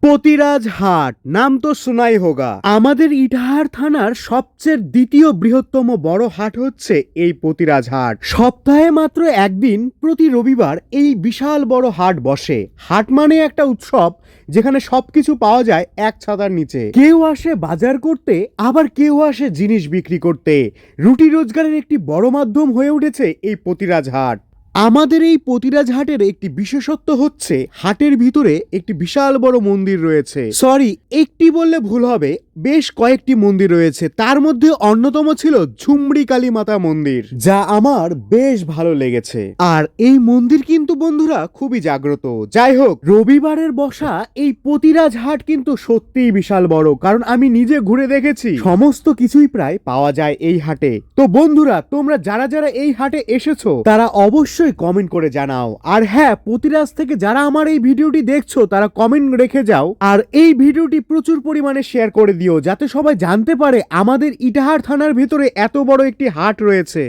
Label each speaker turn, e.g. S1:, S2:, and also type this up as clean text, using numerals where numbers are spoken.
S1: পতিরাজ হাট নাম তো শোনাই হোগা। আমাদের ইটাহার থানার সবচেয়ে দ্বিতীয় বৃহত্তম বড় হাট হচ্ছে এই পতিরাজ হাট। সপ্তাহে মাত্র একদিন প্রতি রবিবার এই বিশাল বড় হাট বসে। হাট মানে একটা উৎসব যেখানে সবকিছু পাওয়া যায় এক ছাতার নিচে। কেউ আসে বাজার করতে, আবার কেউ আসে জিনিস বিক্রি করতে। রুটি রোজগারের একটি বড় মাধ্যম হয়ে উঠেছে এই পতিরাজ হাট। আমাদের এই পতিরাজ হাটের একটি বিশেষত্ব হচ্ছে হাটের ভিতরে একটি বিশাল বড় মন্দির রয়েছে। সরি, একটি বললে ভুল হবে, বেশ কয়েকটি মন্দির রয়েছে। তার মধ্যে অন্যতম ছিল ঝুমড়ি কালী মাতা মন্দির, যা আমার বেশ ভালো লেগেছে। আর এই মন্দির কিন্তু বন্ধুরা খুবই জাগ্রত। যাই হোক, রবিবারের বসা এই পতিরাজ হাট কিন্তু সত্যিই বিশাল বড়, কারণ আমি নিজে ঘুরে দেখেছি সমস্ত কিছুই প্রায় পাওয়া যায় এই হাটে। তো বন্ধুরা, তোমরা যারা যারা এই হাটে এসেছো তারা অবশ্যই কমেন্ট করে জানাও। আর হ্যাঁ, পতিরাজ থেকে যারা আমার এই ভিডিওটি দেখছো তারা কমেন্ট রেখে যাও। আর এই ভিডিওটি প্রচুর পরিমাণে শেয়ার করে দিও, যাতে সবাই জানতে পারে আমাদের ইটাহার থানার ভিতরে এত বড় একটি হাট রয়েছে।